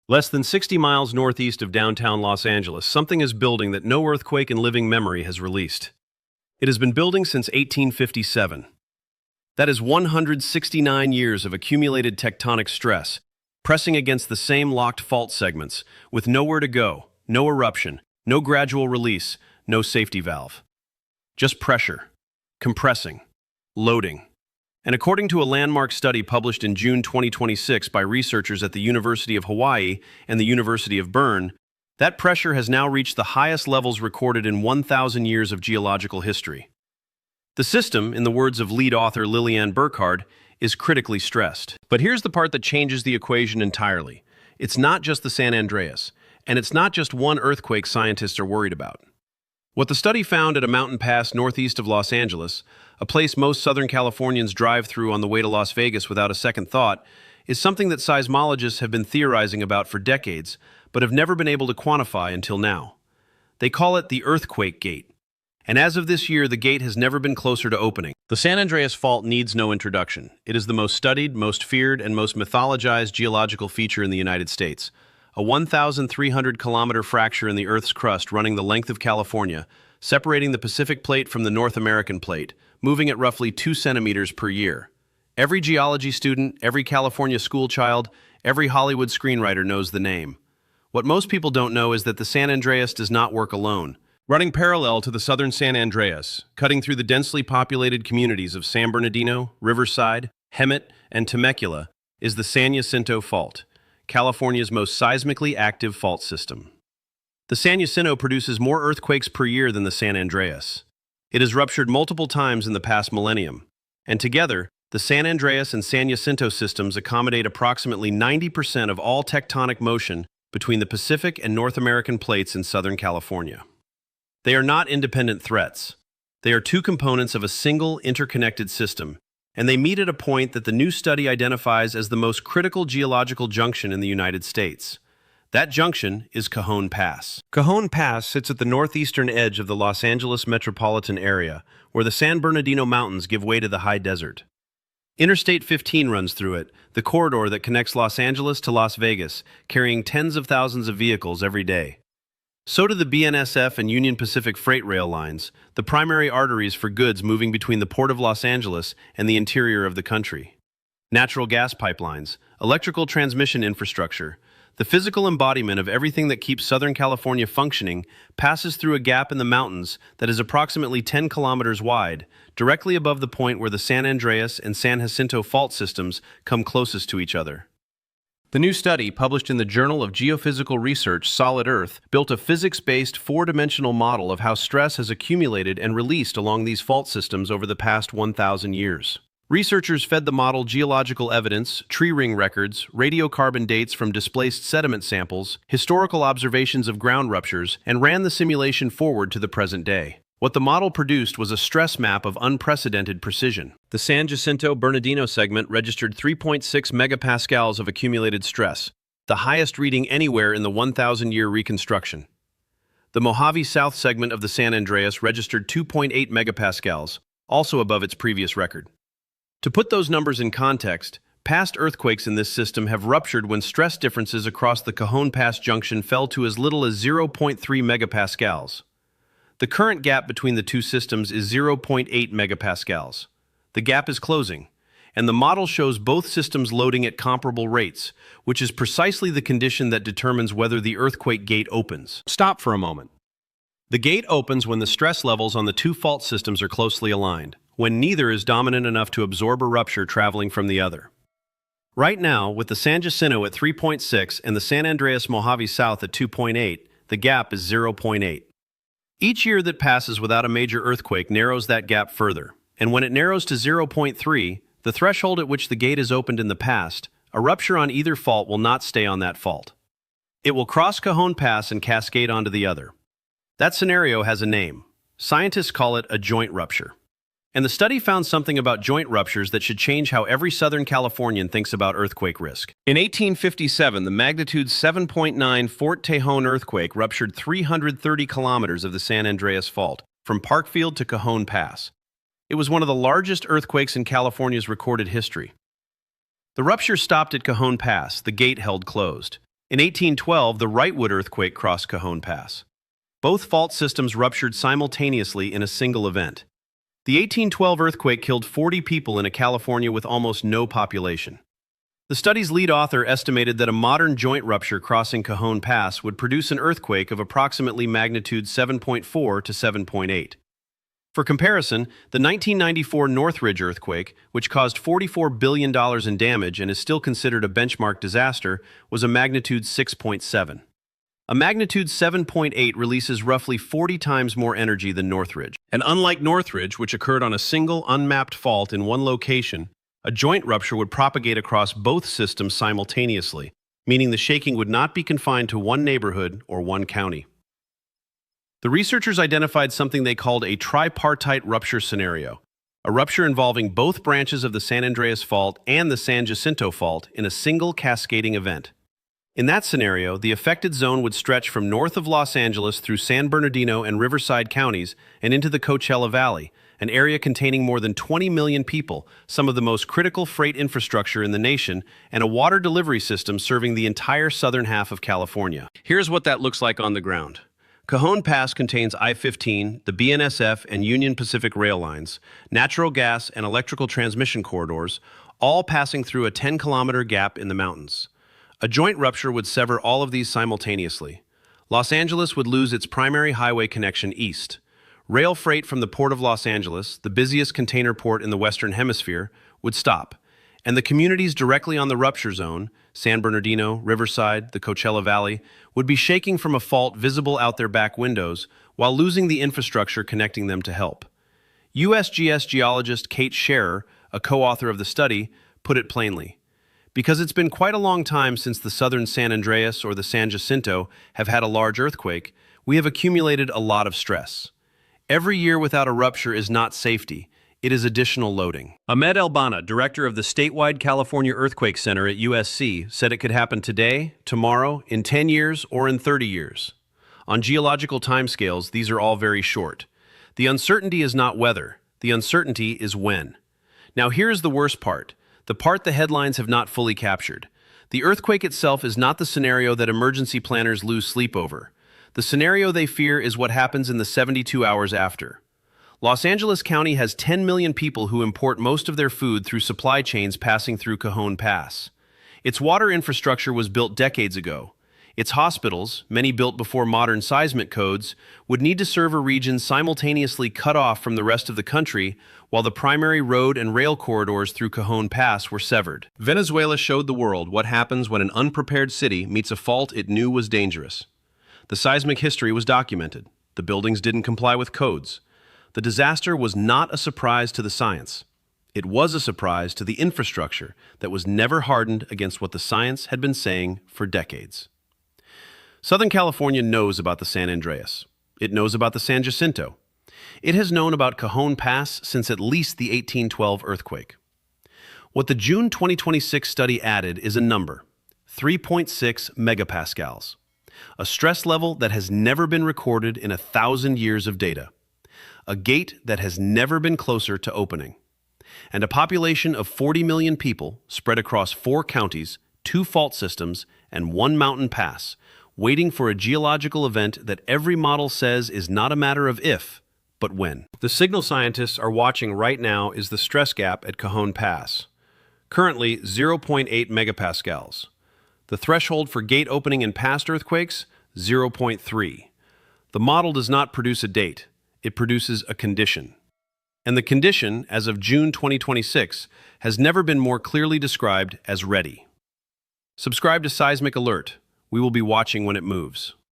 Less than 60 miles northeast of downtown Los Angeles, something is building that no earthquake in living memory has released. It has been building since 1857. That is 169 years of accumulated tectonic stress, pressing against the same locked fault segments, with nowhere to go, no eruption, no gradual release, no safety valve. Just pressure, compressing, loading. And according to a landmark study published in June 2026 by researchers at the University of Hawaii and the University of Bern, that pressure has now reached the highest levels recorded in 1,000 years of geological history. The system, in the words of lead author Liliane Burkhardt, is critically stressed. But here's the part that changes the equation entirely. It's not just the San Andreas, and it's not just one earthquake scientists are worried about. What the study found at a mountain pass northeast of Los Angeles, a place most Southern Californians drive through on the way to Las Vegas without a second thought, is something that seismologists have been theorizing about for decades, but have never been able to quantify until now. They call it the earthquake gate. And as of this year, the gate has never been closer to opening. The San Andreas Fault needs no introduction. It is the most studied, most feared, and most mythologized geological feature in the United States. A 1,300-kilometer fracture in the Earth's crust running the length of California, separating the Pacific Plate from the North American Plate, moving at roughly 2 centimeters per year. Every geology student, every California schoolchild, every Hollywood screenwriter knows the name. What most people don't know is that the San Andreas does not work alone. Running parallel to the southern San Andreas, cutting through the densely populated communities of San Bernardino, Riverside, Hemet, and Temecula, is the San Jacinto Fault, California's most seismically active fault system. The San Jacinto produces more earthquakes per year than the San Andreas. It has ruptured multiple times in the past millennium, and together, the San Andreas and San Jacinto systems accommodate approximately 90% of all tectonic motion between the Pacific and North American plates in Southern California. They are not independent threats. They are two components of a single, interconnected system, and they meet at a point that the new study identifies as the most critical geological junction in the United States. That junction is Cajon Pass. Cajon Pass sits at the northeastern edge of the Los Angeles metropolitan area, where the San Bernardino Mountains give way to the high desert. Interstate 15 runs through it, the corridor that connects Los Angeles to Las Vegas, carrying tens of thousands of vehicles every day. So do the BNSF and Union Pacific freight rail lines, the primary arteries for goods moving between the Port of Los Angeles and the interior of the country. Natural gas pipelines, electrical transmission infrastructure, the physical embodiment of everything that keeps Southern California functioning passes through a gap in the mountains that is approximately 10 kilometers wide, directly above the point where the San Andreas and San Jacinto fault systems come closest to each other. The new study, published in the Journal of Geophysical Research, Solid Earth, built a physics-based four-dimensional model of how stress has accumulated and released along these fault systems over the past 1,000 years. Researchers fed the model geological evidence, tree ring records, radiocarbon dates from displaced sediment samples, historical observations of ground ruptures, and ran the simulation forward to the present day. What the model produced was a stress map of unprecedented precision. The San Jacinto Bernardino segment registered 3.6 megapascals of accumulated stress, the highest reading anywhere in the 1,000-year reconstruction. The Mojave South segment of the San Andreas registered 2.8 megapascals, also above its previous record. To put those numbers in context, past earthquakes in this system have ruptured when stress differences across the Cajon Pass junction fell to as little as 0.3 megapascals. The current gap between the two systems is 0.8 megapascals. The gap is closing, and the model shows both systems loading at comparable rates, which is precisely the condition that determines whether the earthquake gate opens. Stop for a moment. The gate opens when the stress levels on the two fault systems are closely aligned, when neither is dominant enough to absorb a rupture traveling from the other. Right now, with the San Jacinto at 3.6 and the San Andreas Mojave South at 2.8, the gap is 0.8. Each year that passes without a major earthquake narrows that gap further, and when it narrows to 0.3, the threshold at which the gate is opened in the past, a rupture on either fault will not stay on that fault. It will cross Cajon Pass and cascade onto the other. That scenario has a name. Scientists call it a joint rupture. And the study found something about joint ruptures that should change how every Southern Californian thinks about earthquake risk. In 1857, the magnitude 7.9 Fort Tejon earthquake ruptured 330 kilometers of the San Andreas Fault, from Parkfield to Cajon Pass. It was one of the largest earthquakes in California's recorded history. The rupture stopped at Cajon Pass, the gate held closed. In 1812, the Wrightwood earthquake crossed Cajon Pass. Both fault systems ruptured simultaneously in a single event. The 1812 earthquake killed 40 people in a California with almost no population. The study's lead author estimated that a modern joint rupture crossing Cajon Pass would produce an earthquake of approximately magnitude 7.4 to 7.8. For comparison, the 1994 Northridge earthquake, which caused $44 billion in damage and is still considered a benchmark disaster, was a magnitude 6.7. A magnitude 7.8 releases roughly 40 times more energy than Northridge. And unlike Northridge, which occurred on a single unmapped fault in one location, a joint rupture would propagate across both systems simultaneously, meaning the shaking would not be confined to one neighborhood or one county. The researchers identified something they called a tripartite rupture scenario, a rupture involving both branches of the San Andreas Fault and the San Jacinto Fault in a single cascading event. In that scenario, the affected zone would stretch from north of Los Angeles through San Bernardino and Riverside counties and into the Coachella Valley, an area containing more than 20 million people, some of the most critical freight infrastructure in the nation, and a water delivery system serving the entire southern half of California. Here's what that looks like on the ground. Cajon Pass contains I-15, the BNSF and Union Pacific rail lines, natural gas and electrical transmission corridors, all passing through a 10-kilometer gap in the mountains. A joint rupture would sever all of these simultaneously. Los Angeles would lose its primary highway connection east. Rail freight from the Port of Los Angeles, the busiest container port in the Western Hemisphere, would stop, and the communities directly on the rupture zone, San Bernardino, Riverside, the Coachella Valley, would be shaking from a fault visible out their back windows while losing the infrastructure connecting them to help. USGS geologist Kate Scherer, a co-author of the study, put it plainly. Because it's been quite a long time since the southern San Andreas or the San Jacinto have had a large earthquake, we have accumulated a lot of stress. Every year without a rupture is not safety, it is additional loading. Ahmed Elbana, director of the statewide California Earthquake Center at USC, said it could happen today, tomorrow, in 10 years, or in 30 years. On geological timescales, these are all very short. The uncertainty is not whether, the uncertainty is when. Now here's the worst part, the part the headlines have not fully captured. The earthquake itself is not the scenario that emergency planners lose sleep over. The scenario they fear is what happens in the 72 hours after. Los Angeles County has 10 million people who import most of their food through supply chains passing through Cajon Pass. Its water infrastructure was built decades ago. Its hospitals, many built before modern seismic codes, would need to serve a region simultaneously cut off from the rest of the country while the primary road and rail corridors through Cajon Pass were severed. Venezuela showed the world what happens when an unprepared city meets a fault it knew was dangerous. The seismic history was documented. The buildings didn't comply with codes. The disaster was not a surprise to the science. It was a surprise to the infrastructure that was never hardened against what the science had been saying for decades. Southern California knows about the San Andreas. It knows about the San Jacinto. It has known about Cajon Pass since at least the 1812 earthquake. What the June 2026 study added is a number, 3.6 megapascals. A stress level that has never been recorded in 1,000 years of data. A gate that has never been closer to opening. And a population of 40 million people spread across 4 counties, 2 fault systems, and 1 mountain pass, waiting for a geological event that every model says is not a matter of if, but when. The signal scientists are watching right now is the stress gap at Cajon Pass. Currently 0.8 megapascals. The threshold for gate opening in past earthquakes, 0.3. The model does not produce a date, it produces a condition. And the condition, as of June 2026, has never been more clearly described as ready. Subscribe to Seismic Alert. We will be watching when it moves.